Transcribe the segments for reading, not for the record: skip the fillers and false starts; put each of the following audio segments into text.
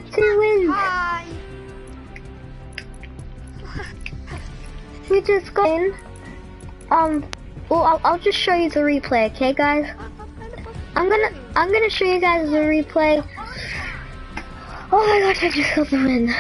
got 2 wins. Hi. We just got in. Well, I'll just show you the replay, okay, guys? I'm gonna show you guys the replay. Oh my gosh, I just got the win.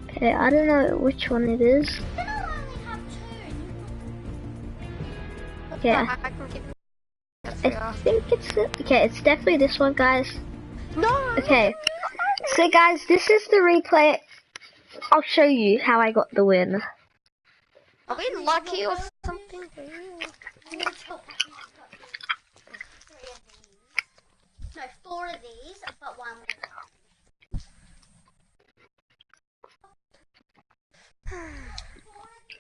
Okay, I don't know which one it is. Okay, I think it's definitely this one, guys. No. Okay, so guys, this is the replay. I'll show you how I got the win. Are we lucky or something? No, 4 of these, but 1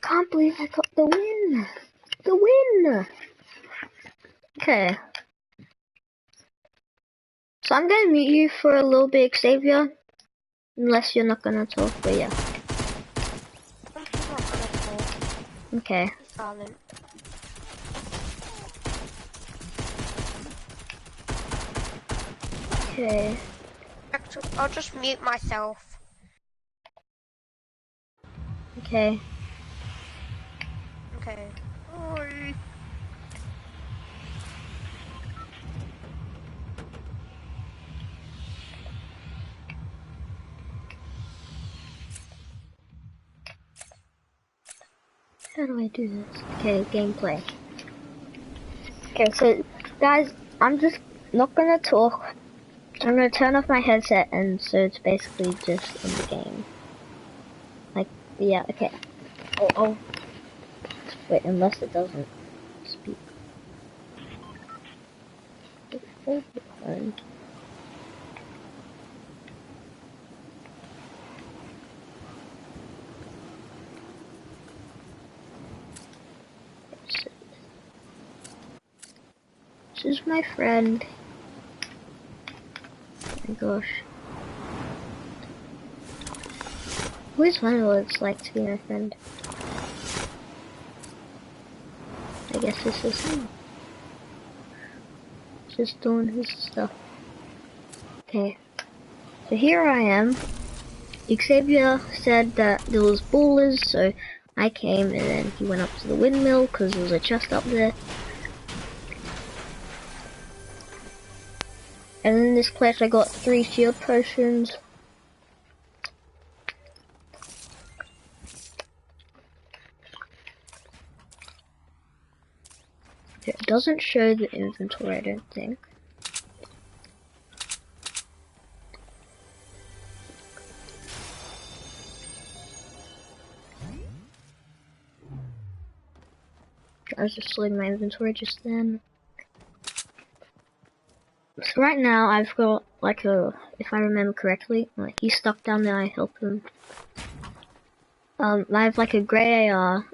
Can't believe I got the win. The win. Okay. So I'm gonna mute you for a little bit, Xavier. Unless you're not gonna talk, but yeah. Okay. Silent. Okay. Actually, I'll just mute myself. Okay. Okay. Bye. How do I do this? Okay, gameplay. Okay, so guys, I'm just not gonna talk. I'm gonna turn off my headset, and so it's basically just in the game. Like, yeah, okay. Oh. Wait, unless it doesn't speak. Hold the phone. This is my friend. Oh my gosh. I always wonder what it's like to be my friend. I guess this is him. Just doing his stuff. Okay. So here I am. Xavier said that there was ballers, so I came and then he went up to the windmill because there was a chest up there. And in this place I got 3 shield potions. It doesn't show the inventory, I don't think. I was just loading my inventory just then. So right now I've got like if I remember correctly, like he's stuck down there, I help him. I have like a grey AR,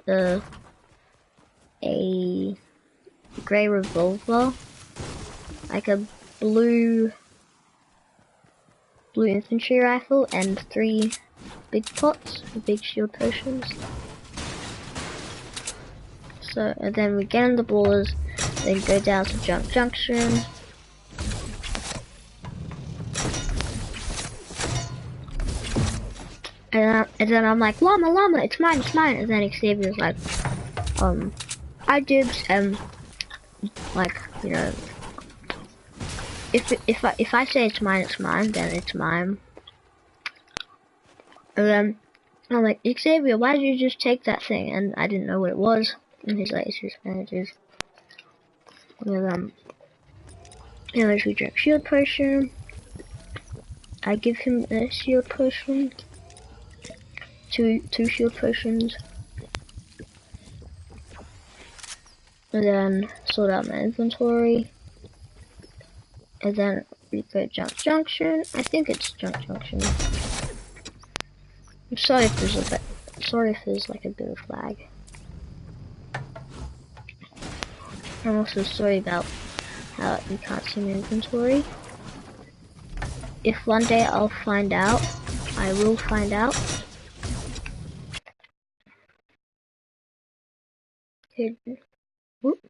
a grey revolver, like a blue infantry rifle, and 3 big pots, big shield potions. So, and then we get in the ballers, then go down to Junk Junction. And then I'm like, llama, it's mine. And then Xavier's like, I dibs, and like, you know, if I say it's mine, then it's mine. And then I'm like, Xavier, why did you just take that thing? And I didn't know what it was. And he's like, it's just bandages. And anyways, we drink shield potion. I give him a shield potion. Two shield potions. And then sort out my inventory. And then we go Junk Junction. I think it's Junk Junction. I'm sorry if there's like a bit of lag. I'm also sorry about how you can't see my inventory. If one day I'll find out, I will find out. Okay. Whoop.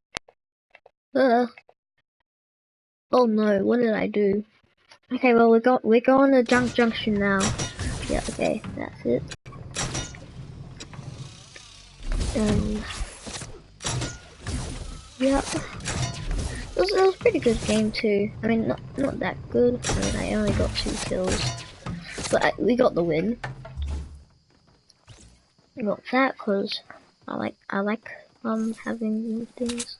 Oh no, what did I do? Okay, well we're going to Junk Junction now. Yeah, okay, that's it. Yeah, it was a pretty good game too. I mean, not that good. I mean, I only got 2 kills, but we got the win. We got that because I like having things.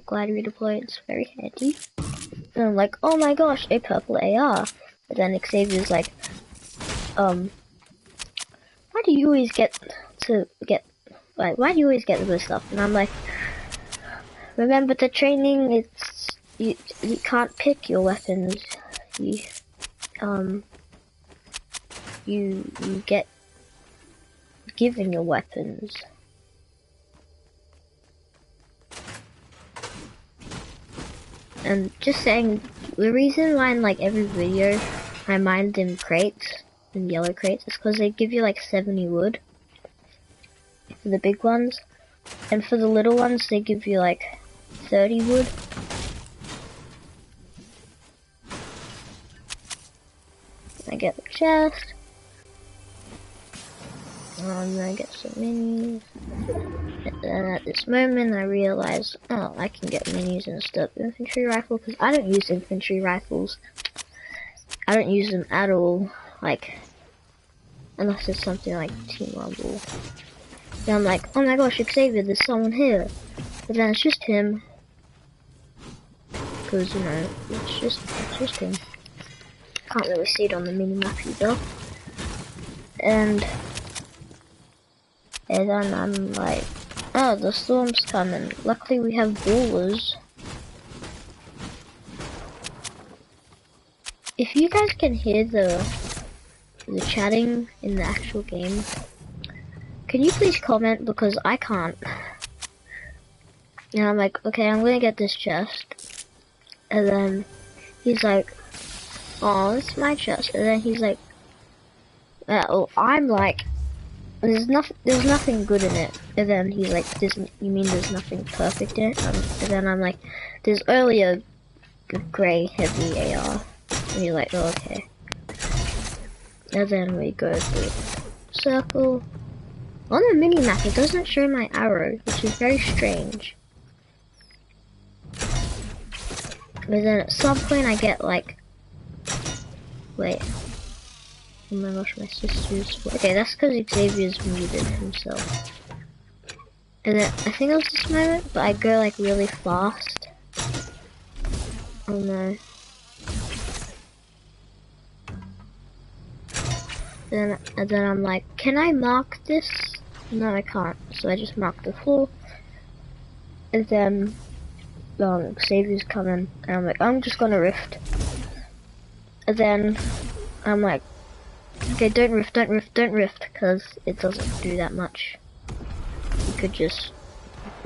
Glad redeploy. It's very handy. And I'm like, oh my gosh, a purple AR. But then Xavier's like, why do you always get why do you always get the good stuff? And I'm like, remember the training, it's, you can't pick your weapons. You get given your weapons. And just saying, the reason why in like every video I mined in crates, in yellow crates, is because they give you like 70 wood for the big ones, and for the little ones they give you like 30 wood. I get the chest. I'm gonna get some minis. And then at this moment I realize, oh, I can get minis instead of infantry rifle, because I don't use infantry rifles. I don't use them at all, like, unless it's something like Team Rumble. Then I'm like, oh my gosh, Xavier, there's someone here. But then it's just him. Because, you know, it's just him. Can't really see it on the mini-map either. And then I'm like, oh, the storm's coming. Luckily we have ballers. If you guys can hear the chatting in the actual game, can you please comment, because I can't. And I'm like, okay, I'm gonna get this chest. And then he's like, oh, it's my chest. And then he's like, oh, I'm like, there's nothing good in it. And then he's like, you mean there's nothing perfect in it? And then I'm like, there's only a grey heavy AR. And he's like, oh, okay. And then we go through circle. On the mini-map, it doesn't show my arrow, which is very strange. But then at some point I get like, wait. Oh my gosh, my sister's, okay, that's because Xavier's muted himself. And then, I think it was this moment, but I go like really fast. Oh no. And then I'm like, can I mark this? No, I can't. So I just mark the floor. And then, Xavier's coming, and I'm like, I'm just gonna rift. And then, I'm like, okay, don't rift, because it doesn't do that much. You could just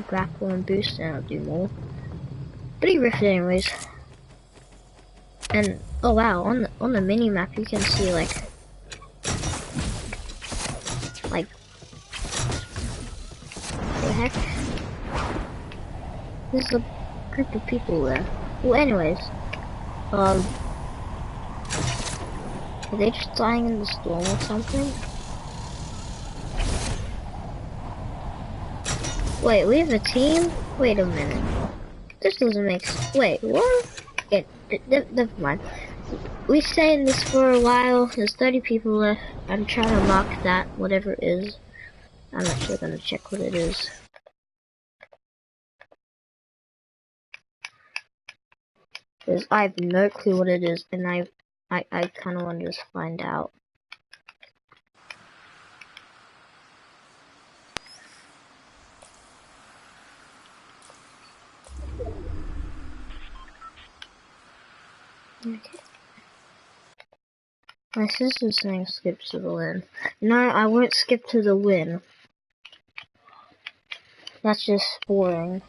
grapple and boost and it'll do more. But he rifted anyways. And, oh wow, on the mini map you can see like, what the heck? There's a group of people there. Well, anyways, are they just dying in the storm or something? Wait, we have a team? Wait a minute. This doesn't make sense. Wait, what? Okay, never mind. We stay in this for a while. There's 30 people left. I'm trying to mark that, whatever it is. I'm actually gonna check what it is. Because I have no clue what it is, and I kind of want to just find out. Okay. My sister's saying skip to the win. No, I won't skip to the win. That's just boring.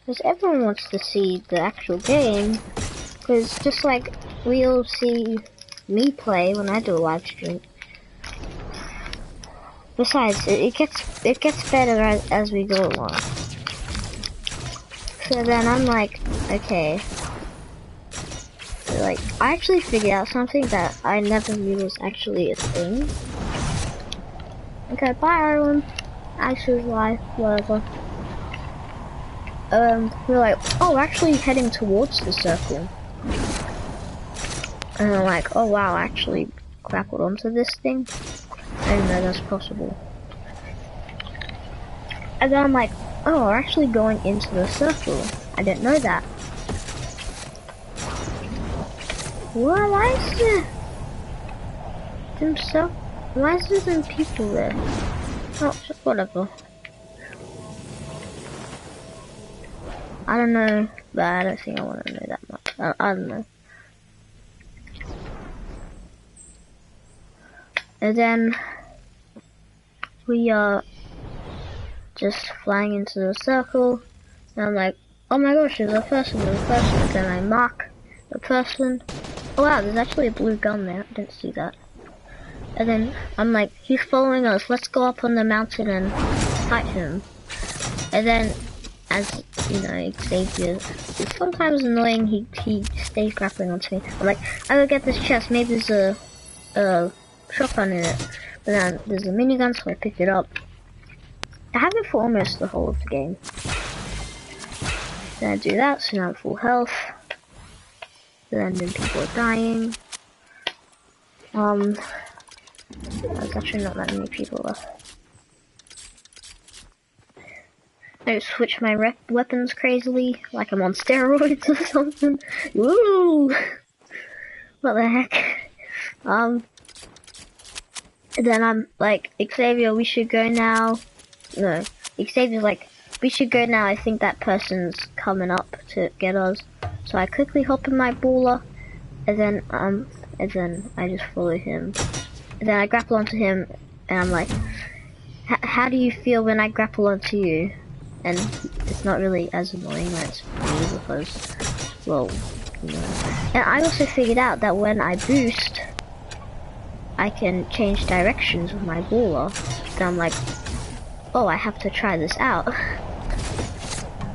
Because everyone wants to see the actual game. Because just like we'll see me play when I do a live stream. Besides, it gets better as we go along. So then I'm like, okay, So, like, I actually figured out something that I never knew was actually a thing. Okay, bye Ireland. Actually lie, whatever. We're like, oh, we're actually heading towards the circle. And I'm like, oh wow, I actually grappled onto this thing. I didn't know that's possible. And then I'm like, oh, we're actually going into the circle. I didn't know that. Why is there himself? Why is there some people there? Oh, just whatever. I don't know, but I don't think I want to know that much. I don't know. And then we are just flying into the circle, and I'm like, oh my gosh, there's a person, and then I mark the person. Oh wow, there's actually a blue gun there, I didn't see that. And then I'm like, he's following us, let's go up on the mountain and fight him. And then, as you know, Xavier is sometimes annoying, he stays grappling onto me. I'm like, I will get this chest, maybe there's a shotgun in it. But then there's a minigun, so I pick it up. I have it for almost the whole of the game. Then I do that, so now I'm full health. Then people are dying. There's actually not that many people left. I switch my weapons crazily, like I'm on steroids or something. Woo! What the heck? And then I'm like, Xavier, we should go now. No, Xavier's like, we should go now. I think that person's coming up to get us. So I quickly hop in my baller, and then I just follow him. And then I grapple onto him, and I'm like, how do you feel when I grapple onto you? And it's not really as annoying as me because, well, you know. And I also figured out that when I boost, I can change directions with my baller. So I'm like, oh, I have to try this out.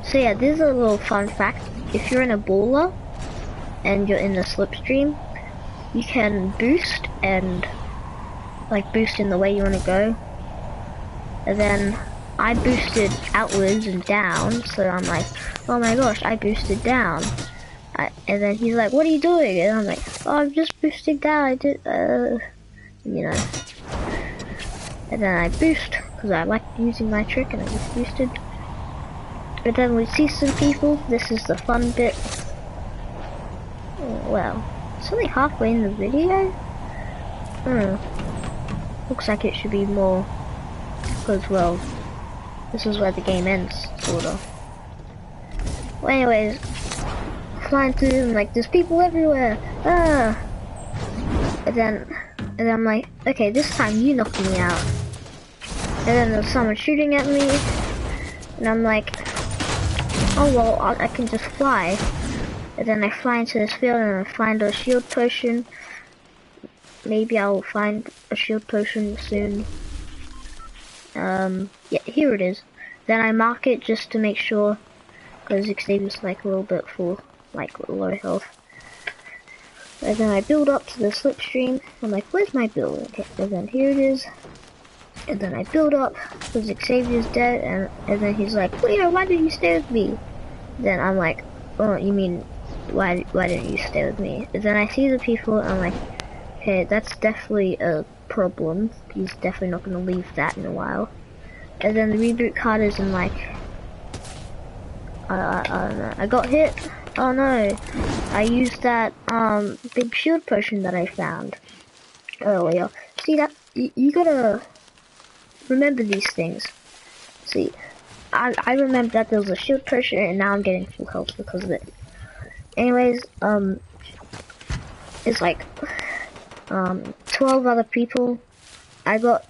So yeah, this is a little fun fact. If you're in a baller and you're in the slipstream, you can boost and like boost in the way you want to go. And then I boosted outwards and down, so I'm like, oh my gosh, I boosted down. And then he's like, what are you doing? And I'm like, oh, I'm just boosting down. I did, you know. And then I boost because I like using my trick, and I just boosted. But then we see some people. This is the fun bit. Well, it's only halfway in the video. Looks like it should be more, because well, this is where the game ends, sort of. Well, anyways, flying through and like there's people everywhere. And then I'm like, okay, this time you knock me out. And then there's someone shooting at me, and I'm like, oh well, I can just fly. And then I fly into this field and I find a shield potion. Maybe I'll find a shield potion soon. Yeah, here it is. Then I mark it just to make sure, because Xavier's like a little bit full, like low health. And then I build up to the slipstream. I'm like, where's my build? Okay, and then here it is. And then I build up, because Xavier's dead, and then he's like, Leo, why didn't you stay with me? Then I'm like, oh, you mean, why didn't you stay with me? And then I see the people, and I'm like, okay, that's definitely a problem. He's definitely not going to leave that in a while. And then the reboot card is in like, I don't know, I got hit. Oh no, I used that big shield potion that I found earlier. See that, you gotta remember these things. See, I remember that there was a shield potion and now I'm getting full health because of it. Anyways, it's like 12 other people. I got,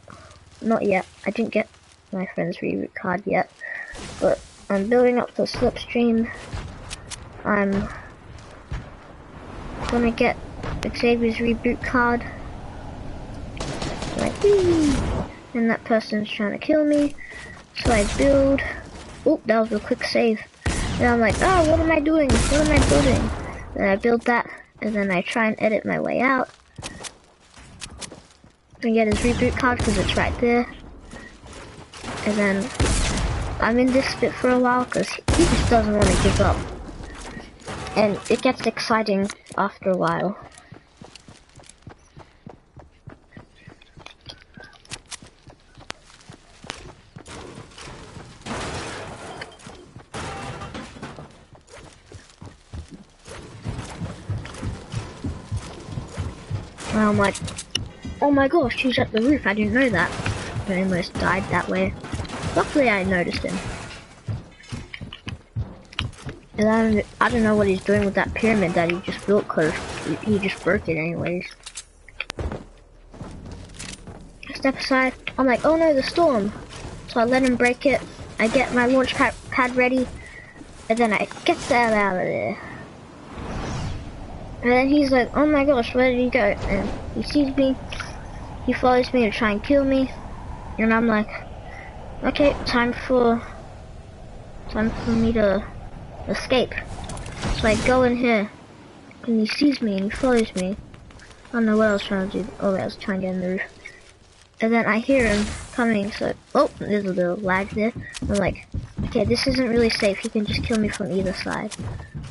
not yet, I didn't get my friend's reboot card yet, but I'm building up the slipstream. I'm gonna get Xavier's reboot card. Like, whee! And that person's trying to kill me. So I build. Oh, that was a quick save. And I'm like, oh, what am I doing? What am I building? And I build that. and then I try and edit my way out. And get his reboot card because it's right there. And then I'm in this bit for a while because he just doesn't want to give up. And it gets exciting after a while. And I'm like, oh my gosh, he's at the roof, I didn't know that. I almost died that way. Luckily I noticed him. And I don't know what he's doing with that pyramid that he just built, because he just broke it anyways. Step aside, I'm like, oh no, the storm. So I let him break it, I get my launch pad ready, and then I get the hell out of there. And then he's like, oh my gosh, where did he go? And he sees me, he follows me to try and kill me. And I'm like, okay, time for me to escape. So I go in here, and he sees me and he follows me. I don't know what I was trying to do. Oh, I was trying to get in the roof. And then I hear him coming, so, oh, there's a little lag there. I'm like, okay, this isn't really safe. He can just kill me from either side.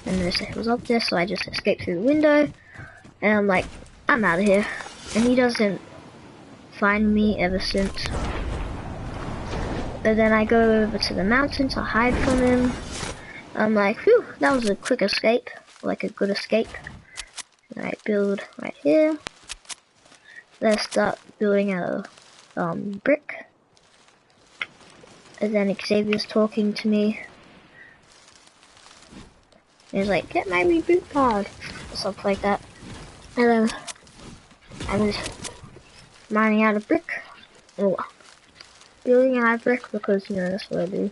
And there's it was up there, so I just escaped through the window. And I'm like, I'm out of here. And he doesn't find me ever since. And then I go over to the mountain to hide from him. I'm like, phew, that was a quick escape, like a good escape. And I build right here. Let's start building out of brick. And then Xavier's talking to me. And he's like, get my reboot card, or something like that. And then I was mining out of brick. Oh, building out of brick because, you know, that's what I do.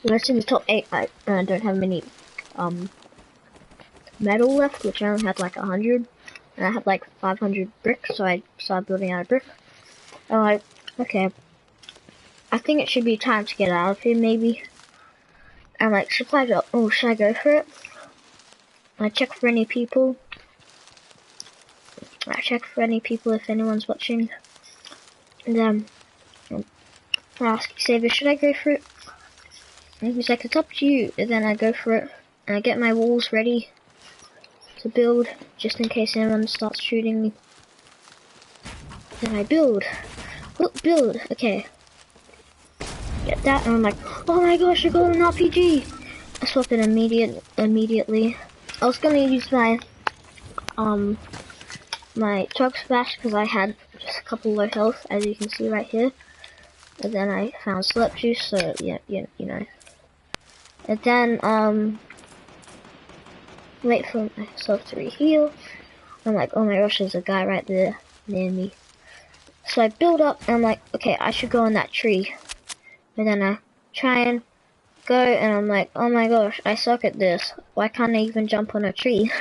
When I see the top 8, I don't have many metal left, which I only had like 100. And I had like 500 bricks, so I started building out of brick. I'm like, okay, I think it should be time to get out of here, maybe. I'm like, supply drop. Oh, should I go for it? I check for any people. I check for any people if anyone's watching. And then I ask Xavier, should I go for it? And he's like, it's up to you. And then I go for it, and I get my walls ready to build, just in case anyone starts shooting me. Then I build. Look, build. Okay. Get that, and I'm like, oh my gosh, I got an RPG. I swap it immediately. I was gonna use my my chug splash because I had just a couple low health, as you can see right here. And then I found slurp juice, so yeah, you know. And then wait for myself to reheal. I'm like, oh my gosh, there's a guy right there near me. So I build up, and I'm like, okay, I should go on that tree. And then I try and go, and I'm like, oh my gosh, I suck at this. Why can't I even jump on a tree?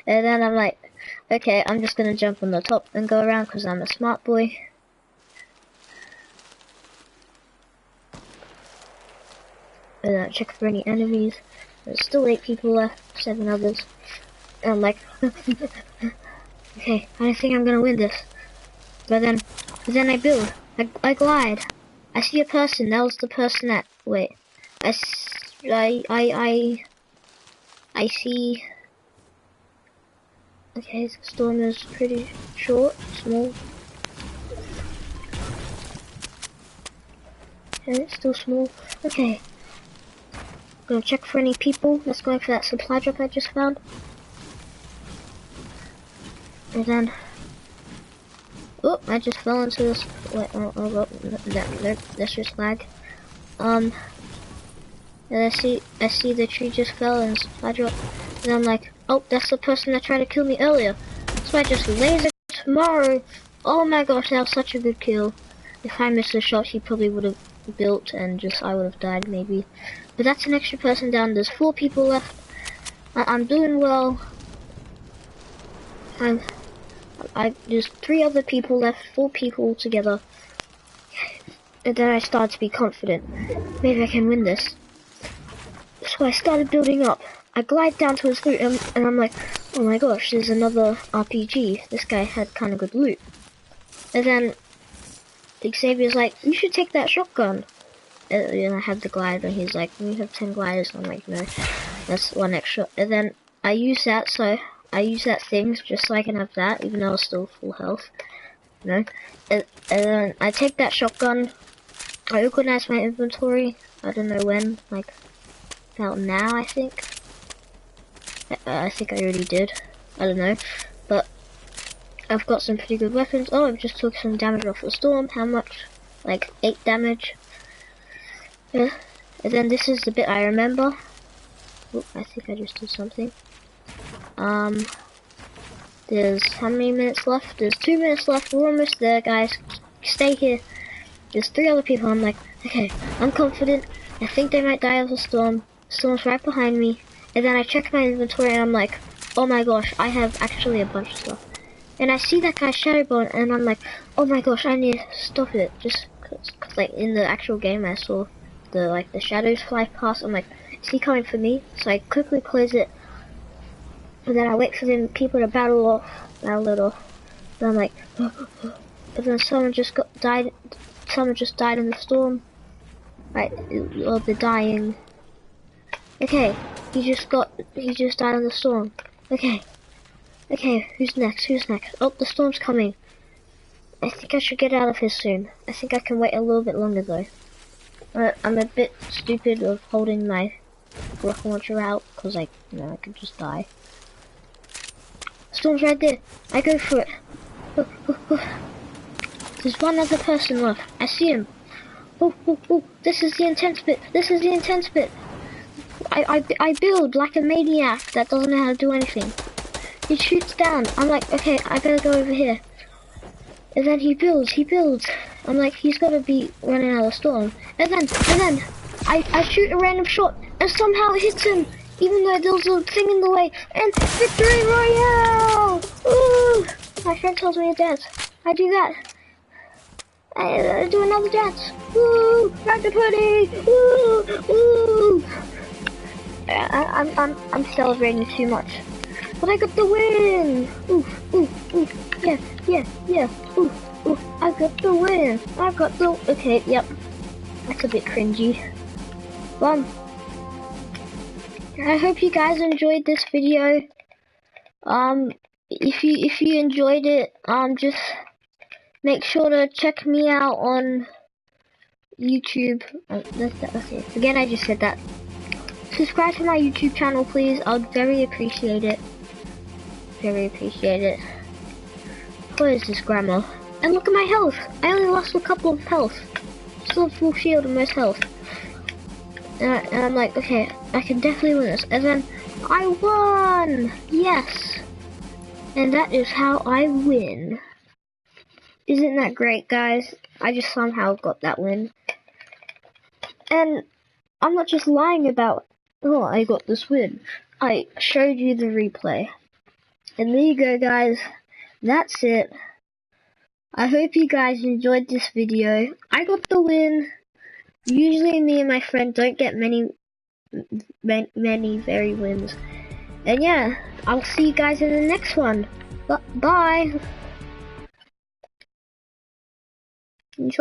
And then I'm like, okay, I'm just gonna jump on the top and go around because I'm a smart boy. And then I check for any enemies. There's still 8 people left, 7 others. And I'm like, okay, I think I'm gonna win this. But then I build. I glide. I see a person. That was the person that. Wait. I see. Okay, the storm is pretty short, small. And it's still small. Okay. Gonna check for any people. Let's go for that supply drop I just found. And then, oh, I just fell into this. Wait, oh, that's just lag. And I see the tree just fell and supply drop. And I'm like, oh, that's the person that tried to kill me earlier. So I just laser tomorrow. Oh my gosh, that was such a good kill. If I missed the shot, he probably would have built and I would have died maybe. But that's an extra person down. There's 4 people left. I'm doing well. There's 3 other people left, 4 people together. And then I started to be confident. Maybe I can win this. So I started building up. I glide down to his root and I'm like, oh my gosh, there's another RPG. This guy had kind of good loot. And then Xavier's like, you should take that shotgun. And I had the glider, and he's like, we have 10 gliders. I'm like, no, that's one extra. And then I use that, so I use that thing just so I can have that, even though I was still full health. You know? And then I take that shotgun. I organize my inventory. I don't know when, like about now, I think. I think I already did. I don't know, but I've got some pretty good weapons. Oh, I've just took some damage off the storm. How much? Like 8 damage. Yeah. And then this is the bit I remember. Oh, I think I just did something. There's how many minutes left? There's 2 minutes left. We're almost there, guys. Stay here. There's 3 other people. I'm like, okay, I'm confident. I think they might die of the storm. The storm's right behind me. And then I check my inventory and I'm like, oh my gosh, I have actually a bunch of stuff. And I see that guy Shadowbone and I'm like, oh my gosh, I need to stop it. Just cause like in the actual game I saw the shadows fly past. I'm like, is he coming for me? So I quickly close it. And then I wait for them people to battle it off. And I'm like, but then someone just died in the storm. Right, or they're dying. Okay, he just died in the storm. Okay, who's next? Oh, the storm's coming. I think I should get out of here soon. I think I can wait a little bit longer though. I'm a bit stupid of holding my rocket launcher out, because I could just die. Storm's right there. I go for it. There's one other person left. I see him. Oh, this is the intense bit. I build like a maniac that doesn't know how to do anything. He shoots down. I'm like, okay, I better go over here. And then he builds. I'm like, he's gotta be running out of the storm. And then I shoot a random shot and somehow it hits him, even though there was a thing in the way. And victory royale! Ooh! My friend tells me to dance. I do that. I do another dance. Woo! Back to party! Woo! Woo! I'm celebrating too much. But I got the win! Ooh. Yeah. Ooh. I got the win. Okay, yep. That's a bit cringy. I hope you guys enjoyed this video. If you enjoyed it, just make sure to check me out on YouTube. That's again, I just said that. Subscribe to my YouTube channel, please. I'd very appreciate it. What is this grammar? And look at my health. I only lost a couple of health. Still have full shield and most health. And I'm like, okay, I can definitely win this. And then I won! Yes! And that is how I win. Isn't that great, guys? I just somehow got that win. And I'm not just lying about, oh, I got this win. I showed you the replay. And there you go, guys. That's it. I hope you guys enjoyed this video. I got the win. Usually me and my friend don't get many very wins. And yeah, I'll see you guys in the next one. Bye.